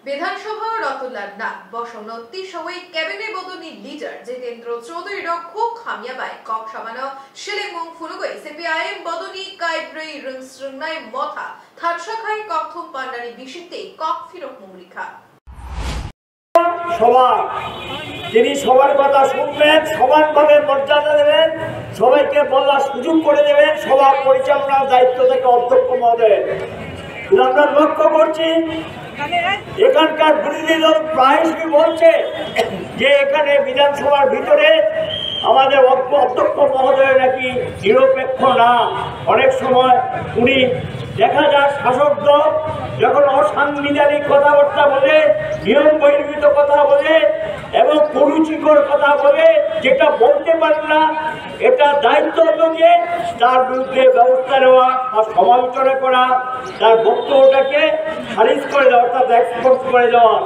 বিধানসভা রতনলাল নাথ বসনতি সবাই ক্যাবিনেট বদলি লিডার জিতেন্দ্র চৌধুরীর খুব খামিয়া পায় কক সামানো শিলিংমং ফুলগৈ সিপিআইএম বদলি কাইব্রই রিংস্রুংনাই মথা থাটসাখাই ককথম পান্ডারি বিশিতে কক ফিরক মুরিখা সভা তিনি সবার কথা শুনবেন, সমানভাবে মর্যাদা দেবেন, সবাইকে বলার সুযোগ করে দেবেন। সভা পরিচালনার দায়িত্ব থেকে অধ্যক্ষ মহোদয়। আমরা লক্ষ্য করছি এখানকার বিরোধী দল প্রায়শই বলছে যে এখানে বিধানসভার ভিতরে আমাদের অধ্যক্ষ মহোদয় নাকি নিরপেক্ষ না। অনেক সময় উনি দেখা যায় শাসক দল যখন অসাংবিধানিক কথাবার্তা বলে, নিয়ম বহির্ভূত কথা বলে এবং কুরুচিকর কথা বলে, যেটা বলতে পারে না, এটা দায়িত্ব নিয়ে তার বিরুদ্ধে ব্যবস্থা নেওয়া বা সমালোচনা করা, তার বক্তব্যটাকে খারিজ করে দেওয়া, অর্থাৎ এক্সপোর্ট করে দেওয়া,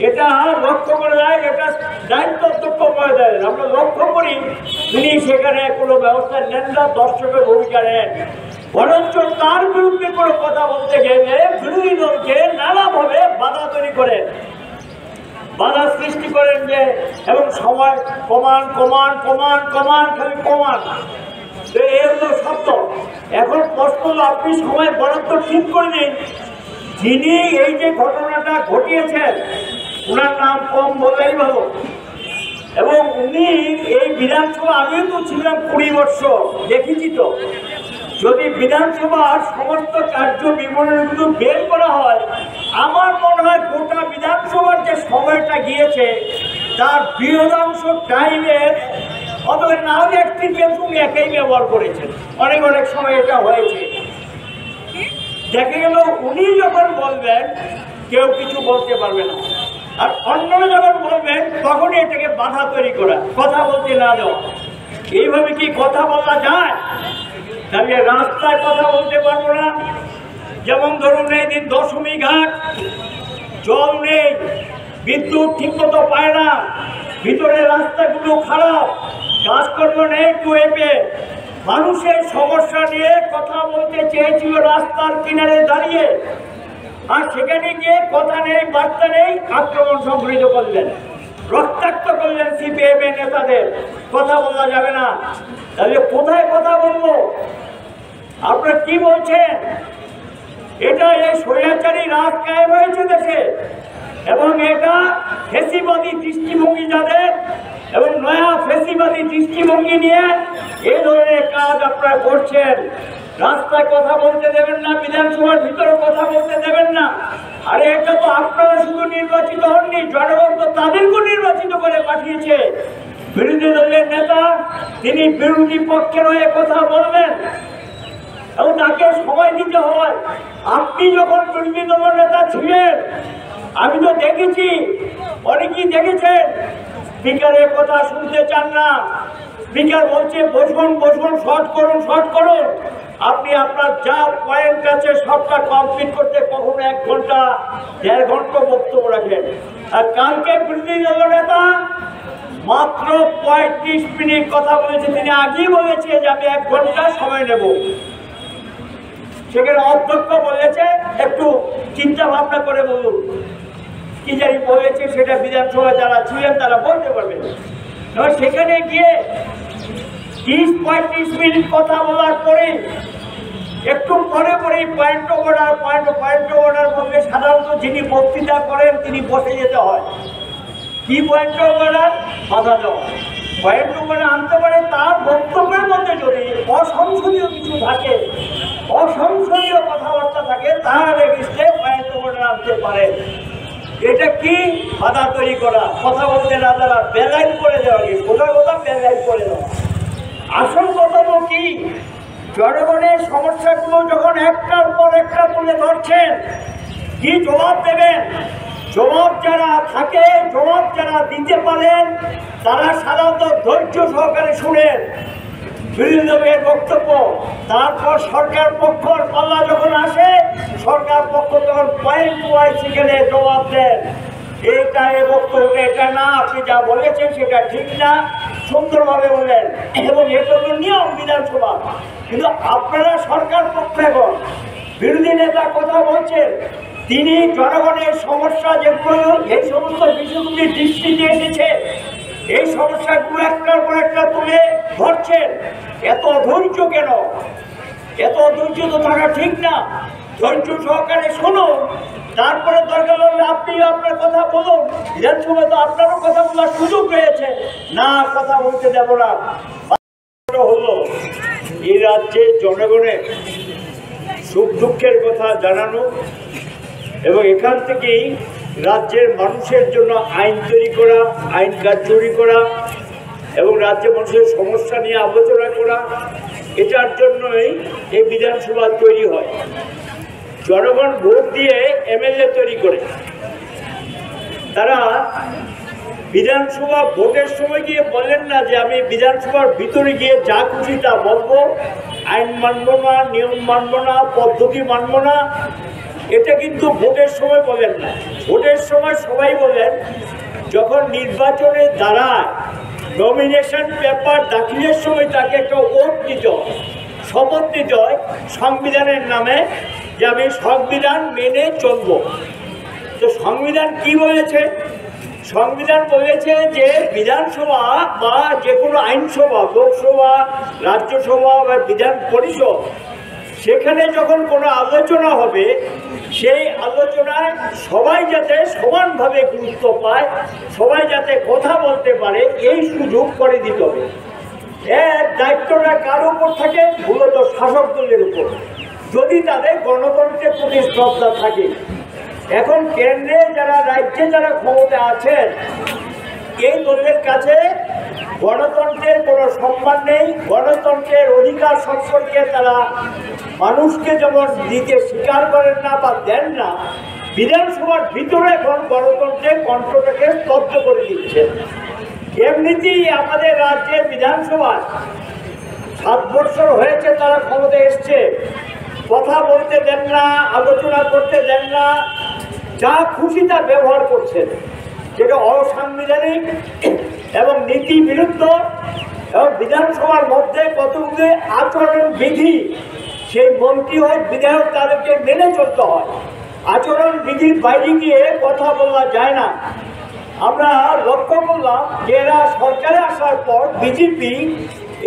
এটা লক্ষ্য করে দেয়। এটা দায়িত্ব অধ্যক্ষ করে দেয়। আমরা লক্ষ্য করি তিনি সেখানে কোনো ব্যবস্থা নেন না, দর্শকের ভূমিকা নেন, বরঞ্চ তার বিরুদ্ধে কোনো কথা বলতে গেলে বিরোধী দলকে নানাভাবে বাধা তৈরি করেন, বাধা সৃষ্টি করেন যে এবং সময় কমান কমান কমান কমান খালি কমান। তো এই হলো শব্দ। এখন প্রশ্ন হলো আপনি সময় বরাদ্দ ঠিক করে দিন। যিনি এই যে ঘটনাটা ঘটিয়েছেন ওনার নাম কম বললেই ভালো, এবং উনি এই বিধানসভা, আমিও তো ছিলাম 20 বছর, দেখেছি তো। যদি বিধানসভার সমস্ত কার্য বিবরণীগুলো বের করা হয়, আমার মনে হয় গোটা বিধানসভার যে সময়টা গিয়েছে তার বৃহদাংশ টাইমের অথবা না হলে একটি পেন্সুন একেই ব্যবহার করেছেন। অনেক অনেক সময় এটা হয়েছে। দেখা গেল উনি যখন বলবেন কেউ কিছু বলতে পারবে না, আর অন্যরা যখন বলবেন তখনই এটাকে বাধা তৈরি করা, কথা বলতে না দেওয়া। এইভাবে কি কথা বলা যায়? তাহলে রাস্তায় কথা বলতে পারবো না। যেমন ধরুন এই দিন দশমী ঘাট, জল নেই, বিদ্যুৎ ঠিক মতো পায় না, ভিতরে রাস্তাগুলো খারাপ, কাজকর্ম নেই টুয়েপে। মানুষের সমস্যা নিয়ে কথা বলতে চেয়েছিল রাস্তার কিনারে দাঁড়িয়ে, আর সেখানে গিয়ে কথা নেই, বার্তা নেই, আক্রমণ সংঘটিত করলেন, রক্তাক্ত করলেন সিপিএম এর নেতাদের। কথা বলা যাবে না। তাহলে কোথায় কথা বলবো? আপনারা কি বলছেন? এটা এই স্বৈরাচারী রাজ কায়েম হয়েছে দেশে, এবং এটা ফেসিবাদী দৃষ্টিভঙ্গি যাদের, এবং নয়া ফেসিবাদী দৃষ্টিভঙ্গি নিয়ে এই ধরনের কাজ আপনারা করছেন। রাস্তায় কথা বলতে দেবেন না, বিধানসভার ভিতরে কথা বলতে দেবেন না। আরে এটা তো আপনারা শুধু নির্বাচিত হননি, জনগণ তো তাদেরকেও নির্বাচিত করে পাঠিয়েছে। বিরোধী দলের নেতা তিনি বিরোধী পক্ষের হয়ে কথা বলবেন এবং তাকে সময় দিতে হয়। আপনি যখন বিরোধী দলের নেতা ছিলেন, আমি তো দেখেছি, অনেকেই দেখেছেন, স্পিকারের কথা শুনতে চান না। স্পিকার বলছে বসুন বসুন, শর্ট করুন শর্ট করুন। আপনি আপনার যা পয়েন্ট আছে সবটা কমপ্লিট করতে কখনো 1 ঘন্টা 1.5 ঘন্টা বক্তব্য রাখেন। আর কালকে বিরোধী দলের নেতা মাত্র 35 মিনিট কথা বলেছে। তিনি আগেই বলেছে যে আমি 1 ঘন্টা সময় নেব। সেখানে অধ্যক্ষ বলেছে একটু চিন্তা ভাবনা করে বলুন। কি জানি বলেছে সেটা বিধানসভা যারা ছিলেন তারা বলতে পারবেন। এবার সেখানে গিয়ে 30-35 মিনিট কথা বলার পরে একটু পরে পয়েন্ট অফ অর্ডার বললে সাধারণত যিনি বক্তৃতা করেন তিনি বসে যেতে হয়। কি পয়েন্ট অফ অর্ডার? বাধা দেওয়া। পয়েন্ট অফ অর্ডার আনতে পারে তার বক্তব্যের মধ্যে যদি অসংসদীয় কিছু থাকে, অসংসদীয় কথাবার্তা থাকে, তার এগেইনস্টে পয়েন্ট অফ অর্ডার আনতে পারে। এটা কি? বাধা তৈরি করা, কথা বলতে না দেওয়া, বেলাইন করে দেওয়া, কথা বেলাইন করে দেওয়া। আসল কথা তো কি, জনগণের সমস্যাগুলো যখন একটার পর একটা তুলে ধরছেন, কি জবাব দেবেন? জবাব যারা থাকে, জবাব যারা দিতে পারেন, তারা সাধারণত ধৈর্য সহকারে শুনেন বিরোধী দলের বক্তব্য। তারপর সরকার পক্ষর পাল্লা যখন আসে, সরকার পক্ষ তখন পয়েন্ট ওয়াইজ সেখানে জবাব দেন। এইটা এ বক্তব্য, এটা না, আপনি যা বলেছেন সেটা ঠিক না, সুন্দরভাবে বলেন, এবং এটা হলো নিয়ম বিধানসভা। কিন্তু আপনারা সরকার পক্ষে এখন বিরোধী নেতা কথা বলছেন, তিনি জনগণের সমস্যা যেগুলো এই সমস্ত বিষয়গুলি দৃষ্টিতে এসেছে, এই সমস্যাগুলো একটার পর একটা তুলে ধরছেন। এত ধৈর্য কেন? এত ধৈর্য তো থাকা ঠিক না। ধৈর্য সহকারে শুনুন, তারপরে দরকার হলে আপনি আপনার কথা বলুন। বিধানসভায় তো আপনারও কথা বলার সুযোগ রয়েছে। না, কথা বলতে দেব না। হলো এই রাজ্যে জনগণের সুখ দুঃখের কথা জানানো এবং এখান থেকেই রাজ্যের মানুষের জন্য আইন তৈরি করা, আইন কার্যকরী করা এবং রাজ্যের মানুষের সমস্যা নিয়ে আলোচনা করা, এটার জন্যই এই বিধানসভা তৈরি হয়। জনগণ ভোট দিয়ে এমএলএ তৈরি করে। তারা বিধানসভা ভোটের সময় গিয়ে বলেন না যে আমি বিধানসভার ভিতরে গিয়ে যা খুশি তা বলবো, আইন মানব না, নিয়ম মানব না, পদ্ধতি মানব না। এটা কিন্তু ভোটের সময় বলেন না। ভোটের সময় সবাই বলেন যখন নির্বাচনে দাঁড়ায়, নমিনেশন পেপার দাখিলের সময় তাকে একটা ওট দিতে হয়, শপথ দিতে হয় সংবিধানের নামে যে আমি সংবিধান মেনে চলব। তো সংবিধান কি বলেছে? সংবিধান বলেছে যে বিধানসভা বা যে কোনো আইনসভা, লোকসভা, রাজ্যসভা বা বিধান পরিষদ, সেখানে যখন কোনো আলোচনা হবে সেই আলোচনায় সবাই যাতে সমানভাবে গুরুত্ব পায়, সবাই যাতে কথা বলতে পারে, এই সুযোগ করে দিতে হবে। এর দায়িত্বটা কার উপর থাকে? মূলত শাসক দলের উপর, যদি তাদের গণতন্ত্রের প্রতি শ্রদ্ধা থাকে। এখন কেন্দ্রে যারা, রাজ্যে যারা ক্ষমতা আছেন, এই দলের কাছে গণতন্ত্রের কোনো সম্মান নেই। গণতন্ত্রের অধিকার সম্পর্কে তারা মানুষকে যেমন দিতে স্বীকার করেন না বা দেন না, বিধানসভার ভিতরে এখন গণতন্ত্রের কণ্ঠটাকে স্তব্ধ করে দিচ্ছে। এমনিতেই আমাদের রাজ্যের বিধানসভায় 7 বছর হয়েছে তারা ক্ষমতা এসছে, কথা বলতে দেন না, আলোচনা করতে দেন না, যা খুশি তা ব্যবহার করছেন, যেটা অসাংবিধানিক এবং নীতি বিরুদ্ধ। এবং বিধানসভার মধ্যে কতগুলি আচরণ বিধি, সেই মন্ত্রী হয়, বিধায়ক, তাদেরকে মেনে চলতে হয়। আচরণ বিধির বাইরে গিয়ে কথা বলা যায় না। আমরা লক্ষ্য করলাম যে এরা সরকারে আসার পর বিজেপি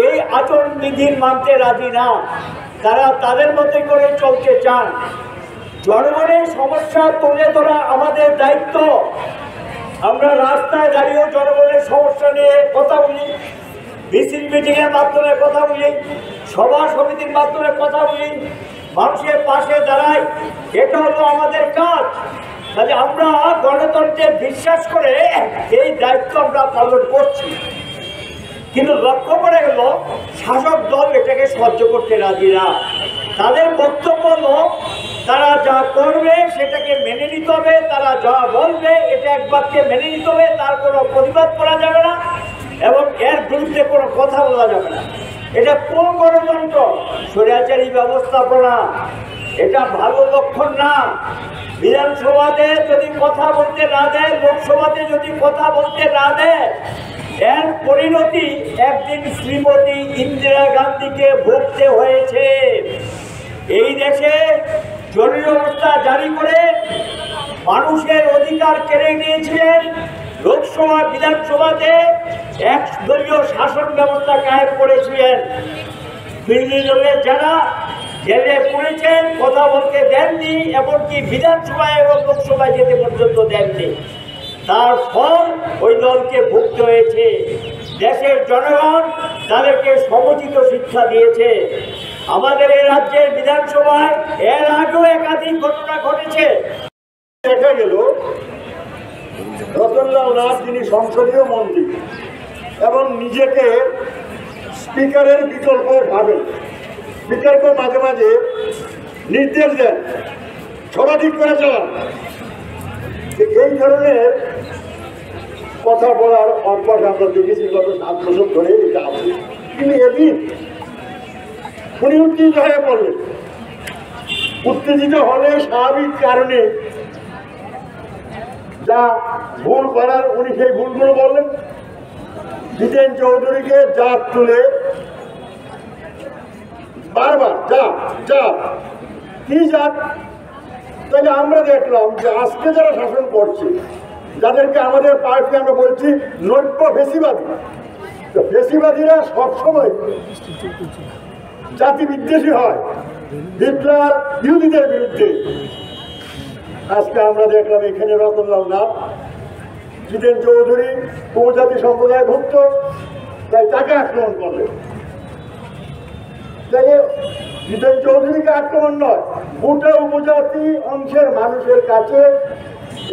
এই আচরণ বিধির মানতে রাজি না, তারা তাদের মতো করে চলতে চান। জনগণের সমস্যা তুলে ধরা আমাদের দায়িত্ব। আমরা রাস্তায় দাঁড়িয়েও জনগণের সমস্যা নিয়ে কথা বলি, মিছিল মিটিংয়ের মাধ্যমে কথা বলি, সভা সমিতির মাধ্যমে কথা বলি, মানুষের পাশে দাঁড়াই। এটা হলো আমাদের কাজ। তাহলে আমরা গণতন্ত্রে বিশ্বাস করে এই দায়িত্ব আমরা পালন করছি। কিন্তু লক্ষ্য করে গেল শাসক দল এটাকে সহ্য করতে রাজি না। তাদের বক্তব্য হলো তারা যা করবে সেটাকে মেনে নিতে হবে, তারা যা বলবে এটা এক বাক্যে মেনে নিতে হবে, তার কোনো প্রতিবাদ করা যাবে না এবং এর বিরুদ্ধে কোনো কথা বলা যাবে না। এটা কোন গণতন্ত্র? স্বৈরাচারী ব্যবস্থাপনা। এটা ভালো লক্ষণ না। বিধানসভাতে যদি কথা বলতে না দেয়, লোকসভাতে যদি কথা বলতে না দেয়, এর পরিণতি একদিন শ্রীমতী ইন্দিরা গান্ধীকে ভুগতে হয়েছে। এই দেশে জরুরি অবস্থা জারি করে মানুষের অধিকার কেড়ে নিয়েছিলেন। লোকসভা, বিধানসভাতে একদলীয় শাসন ব্যবস্থা কায়েম করেছিলেন। বিরোধী দলের যারা জেলে পড়েছেন, কথা বলতে দেননি, এমনকি বিধানসভায় এবং লোকসভায় যেতে পর্যন্ত দেননি। তার ফল ওই দলকে ভুগতে হয়েছে। দেশের জনগণ তাদেরকে সমুচিত শিক্ষা দিয়েছে। আমাদের এই রাজ্যের বিধানসভায় এর আগেও একাধিক ঘটনা ঘটেছে। দেখা গেল রতনলাল নাথ, যিনি সংসদীয় মন্ত্রী এবং নিজেকে স্পিকারের বিকল্প ভাবেন, স্পিকারকে মাঝে মাঝে নির্দেশ দেন সভা ঠিক করে চালান। এই ধরনের কথা বলার অভ্যাস আমরা দেখেছি গত 7 বছর ধরে। এটা আছে, কিন্তু এদিন উনি উত্তেজিত হয়ে পড়লেন। উত্তেজিত হলে স্বাভাবিক কারণে যা ভুল করার উনি সেই ভুলগুলো বললেন। জিতেন চৌধুরীকে জাত তুলে বারবার জাত জাত, কি জাত? তাহলে আমরা দেখলাম যে আজকে যারা শাসন করছে, যাদেরকে আমাদের পার্টি আমরা বলছি নৈক্য ফেসিবাদী, তো ফেসিবাদীরা সবসময় জাতি বিদ্বেষী হয়, হিটলার ইহুদিদের বিরুদ্ধে। আজকে আমরা দেখলাম এখানে রতনলাল নাথ, জিতেন চৌধুরী উপজাতি সম্প্রদায় ভুক্ত, তাই তাকে আক্রমণ করলেন। তাই জিতেন চৌধুরীকে আক্রমণ নয়, গোটা উপজাতি অংশের মানুষের কাছে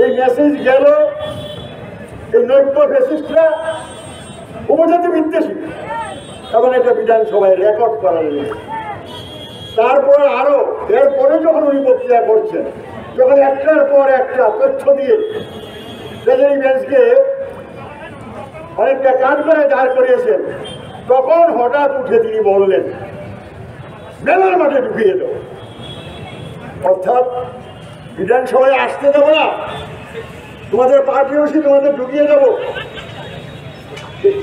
এই মেসেজ গেল এই নৈক্য ফ্যাসিস্টরা উপজাতি বিদ্বেষী, এবং এটা বিধানসভায় রেকর্ড করা গেল। তারপর আরো এরপরে যখন উনি বক্তৃতা করছেন, যখন একটার পর একটা তথ্য দিয়ে ট্রেজারি বেঞ্চকে অনেকটা কাজ করে দাঁড় করিয়েছেন, তখন হঠাৎ উঠে তিনি বললেন মেলার মাঠে ঢুকিয়ে দেব, অর্থাৎ বিধানসভায় আসতে দেবো না, তোমাদের পার্টি অবশ্যই তোমাদের ঢুকিয়ে দেব।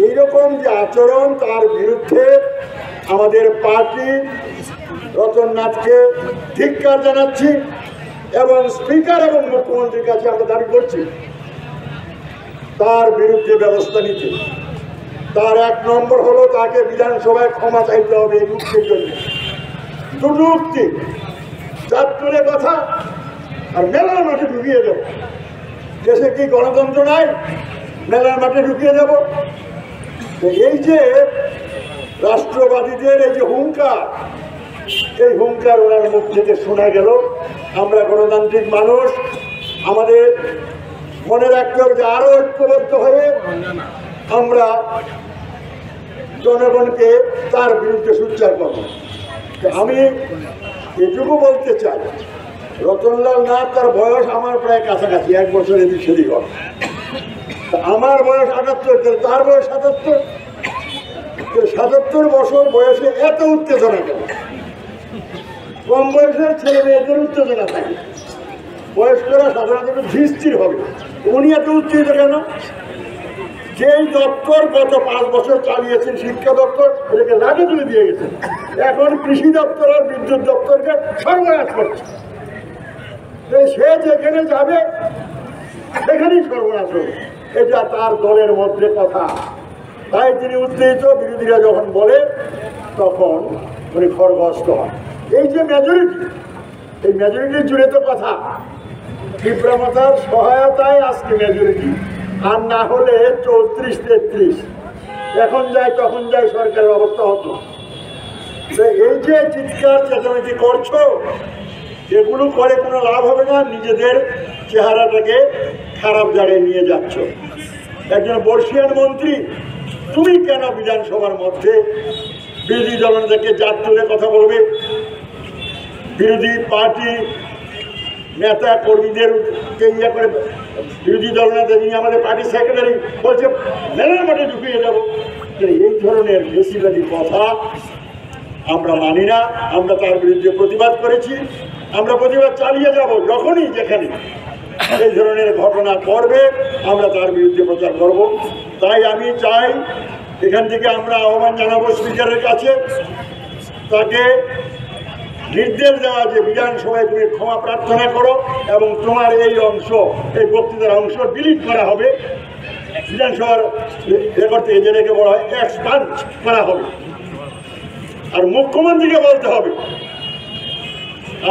এইরকম যে আচরণ, তার বিরুদ্ধে আমাদের পার্টি রতননাথকে ধিক্কার জানাচ্ছি এবং স্পিকার এবং মুখ্যমন্ত্রীর কাছে আমরা দাবি করছি তার বিরুদ্ধে ব্যবস্থা নিতে। তার এক নম্বর হলো তাকে বিধানসভায় ক্ষমা চাইতে হবে এই উক্তির জন্য। দুটো উক্তি, চাঁদপুরের কথা আর মেলার মাঠে ঢুকিয়ে দেব। দেশে কি গণতন্ত্র নাই? মেলার মাঠে ঢুকিয়ে দেব। এই যে রাষ্ট্রবাদীদের এই যে হুঙ্কার, এই হুঙ্কার ওনার মুখ থেকে শোনা গেল। আমরা গণতান্ত্রিক মানুষ, আমাদের মনে রাখতে হবে যে আরো ঐক্যবদ্ধ হয়ে আমরা জনগণকে তার বিরুদ্ধে সোচ্চার করব। আমি এটুকু বলতে চাই, রতনলাল নাথ তার বয়স আমার প্রায় কাছাকাছি, 1 বছর এদিক সেদিক হয়। আমার বয়স 78, তার বয়স 77। 77 বছর বয়সে এত উত্তেজনা কেন? কম বয়সের ছেলে মেয়েদের উত্তেজনা থাকে, বয়স্করা সাধারণত ধীর হবে। উনি এত উত্তেজিত কেন? যেই দপ্তর গত 5 বছর চালিয়েছেন, শিক্ষা দপ্তর, এটাকে লাগে তুলে দিয়ে গেছেন। এখন কৃষি দপ্তর আর বিদ্যুৎ দপ্তরকে সর্বনাশ করছে। সে যেখানে যাবে সেখানেই সর্বনাশ হবে, এটা তার দলের মধ্যে কথা। তাই তিনি উত্তেজিত। বিরোধীরা যখন বলে তখন উনি খড়গহস্ত হন। এই যে মেজরিটি, এই মেজরিটির জুড়ে তো কথা, তীব্রতার সহায়তায় আজকে মেজরিটি, আর না হলে 34-33 এখন যায় তখন যায় সরকারের অবস্থা হতো। এই যে চিৎকার চেঁচামেচি করছো, এগুলো করে কোনো লাভ হবে না, নিজেদের চেহারাটাকে খারাপ জায়গায় নিয়ে যাচ্ছ। একজন বর্ষিয়ান মন্ত্রী, তুমি কেন বিধানসভার মধ্যে বিরোধী দলনেতাকে জাত তুলে কথা বলবে? বিরোধী পার্টি নেতা কর্মীদেরকে ইয়ে করে বিরোধী দলনেতা, যিনি আমাদের পার্টির সেক্রেটারি, বলছে মেলার মাঠে ঢুকিয়ে যাবো। এই ধরনের বেশিবাদী কথা আমরা মানি না। আমরা তার বিরুদ্ধে প্রতিবাদ করেছি, আমরা প্রতিবাদ চালিয়ে যাব। যখনই যেখানে এই ধরনের ঘটনা করবে আমরা তার বিরুদ্ধে প্রচার করব। তাই আমি চাই এখান থেকে আমরা আহ্বান জানাবো স্পিকারের কাছে, তাকে নির্দেশ দেওয়া যে বিধানসভায় তুমি ক্ষমা প্রার্থনা করো এবং তোমার এই অংশ, এই বক্তৃতার অংশ ডিলিট করা হবে, বিধানসভার রেকর্ড থেকে যেটাকে বলা হয় এক্সপান্ড করা হবে। আর মুখ্যমন্ত্রীকে বলতে হবে,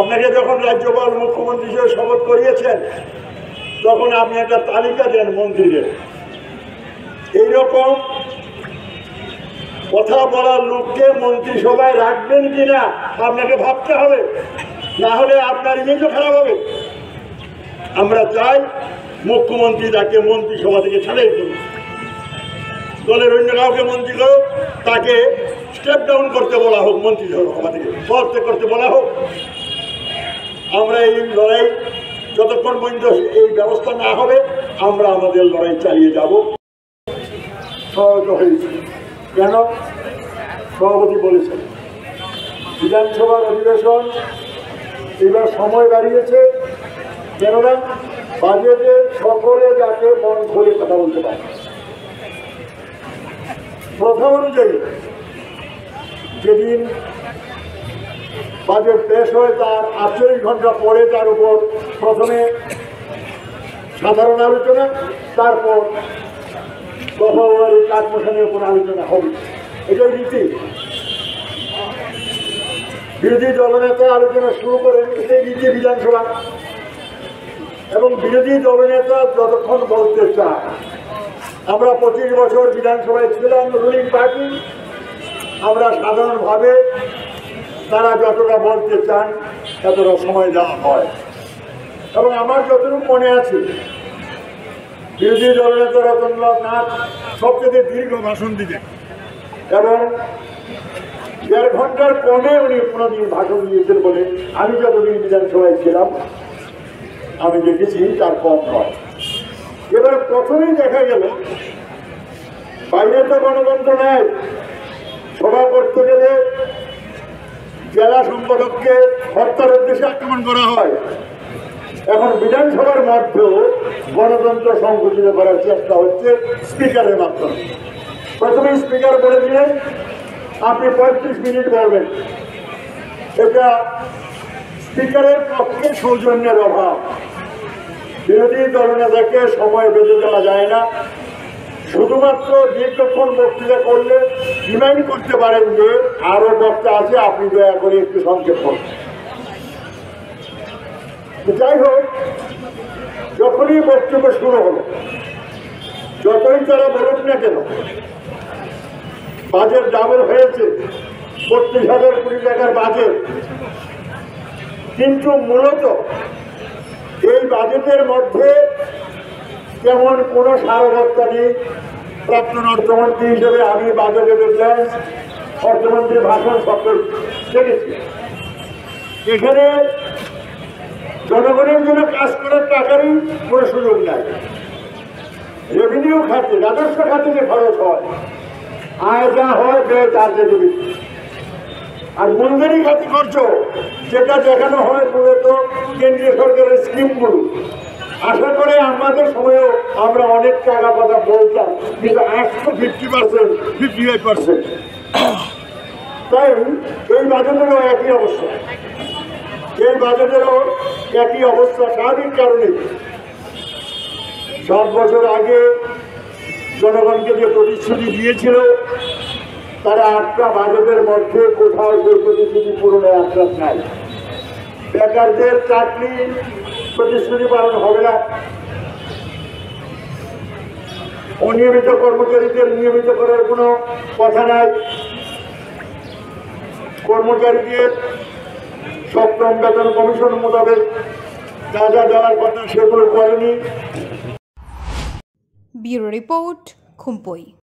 আপনাকে যখন রাজ্যপাল মুখ্যমন্ত্রী হিসেবে শপথ করিয়েছেন তখন আপনি একটা তালিকা দেন মন্ত্রীদের, এইরকম কথা বলার লোককে মন্ত্রিসভায় রাখবেন কিনা আপনাকে ভাবতে হবে, না হলে আপনার ইমেজও খারাপ হবে। আমরা চাই মুখ্যমন্ত্রী তাকে মন্ত্রিসভা থেকে ছাড়িয়ে দেবে, দলের অন্য কাউকে মন্ত্রী হোক তাকে স্টেপ ডাউন করতে বলা হোক, মন্ত্রিসভা থেকে পদত্যাগ করতে বলা হোক। আমরা এই লড়াই যতক্ষণ পর্যন্ত এই ব্যবস্থা না হবে আমরা আমাদের লড়াই চালিয়ে যাব। সহজ হয়েছে কেন? সভাপতি বলেছেন বিধানসভার অধিবেশন এবার সময় বাড়িয়েছে, কেননা বাজেটে সকলে যাতে মন খুলে কথা বলতে পারে। প্রথম অনুযায়ী যেদিন বাজেট পেশ হয় তার 48 ঘন্টা পরে তার উপর প্রথমে সাধারণ আলোচনা, তারপর দফাওয়ারি কাঠমোশনের উপর আলোচনা হবে। এটাই রীতি। বিরোধী দলনেতা আলোচনা শুরু করেন, এটাই রীতি বিধানসভা। এবং বিরোধী দলনেতা যতক্ষণ বলতে চায়, আমরা 25 বছর বিধানসভায় ছিলাম, রুলিং পার্টি, আমরা সাধারণভাবে তারা যতটা বলতে চান ততটা সময় দেওয়া হয়। এবং আমার যতটুকু মনে আছে, বিরোধী দলনেতা রতনলাল নাথ সবচেয়ে দীর্ঘ ভাষণ দিতেন এবং 1.5 ঘন্টার কমে উনি কোনোদিন ভাষণ দিয়েছেন বলে আমি যতদিন বিধানসভায় ছিলাম আমি দেখেছি, তার কম নয়। এবার প্রথমেই দেখা গেল বাইরে তো গণতন্ত্র নেয়, সভা করতে গেলে জেলা সম্পাদককে হত্যার উদ্দেশ্যে আক্রমণ করা হয়। এখন বিধানসভার মধ্যেও গণতন্ত্র সংকুচিত করার চেষ্টা হচ্ছে স্পিকারের মাধ্যমে। প্রথমে স্পিকার বলে দিলেন আপনি 35 মিনিট বলবেন। এটা স্পিকারের পক্ষে সৌজন্যের অভাব। বিরোধী দলনেতাকে সময় বেঁধে দেওয়া যায় না। শুধুমাত্র দীর্ঘক্ষণ বক্তৃতা করলে রিমাইন্ড করতে পারেন যে আরো বক্তা আছে, আপনি দয়া করে একটু সংক্ষেপ করুন। যাই হোক, যখনই বক্তব্য শুরু হলো, যতই তারা বলুক না কেন বাজেট ডাবল হয়েছে, 32,000 কোটি টাকার বাজেট, কিন্তু মূলত এই বাজেটের মধ্যে তেমন কোনো সারবত্তা নেই। প্রাক্তন অর্থমন্ত্রী হিসেবে আমি বাজেটে দেখলাম অর্থমন্ত্রীর ভাষণ সব দেখেছি। এখানে জনগণের জন্য কাজ করার টাকারই কোনো সুযোগ নাই। রেভিনিউ খাতে, রাজস্ব খাতে যে খরচ হয়, আয় যা হয় ব্যয় তার থেকে বেশি। আর মূলধনী খাতে খরচ যেটা দেখানো হয় মূলত কেন্দ্রীয় সরকারের স্কিমগুলো। আশা করে আমাদের সময়েও আমরা অনেক টাকা কথা বলতাম, কিন্তু আসতো 50%, 55%। তাই এই বাজেটেরও একই অবস্থা। এই বাজেটেরও একই অবস্থা। স্বাভাবিক কারণে 7 বছর আগে জনগণকে যে প্রতিশ্রুতি দিয়েছিল, তারা 8টা বাজেটের মধ্যে কোথাও সেই প্রতিশ্রুতি পূরণের আশ্বাস নাই। বেকারদের চাকরি প্রতিশ্রুতি পালন হবে না, অনিয়মিত কর্মচারীদের নিয়মিত করার কোনো কথা নাই, কর্মচারীদের 7ম বেতন কমিশন মোতাবেক যা যা দেওয়ার কথা সেগুলো করেনি। Bureau report, খুম্পই।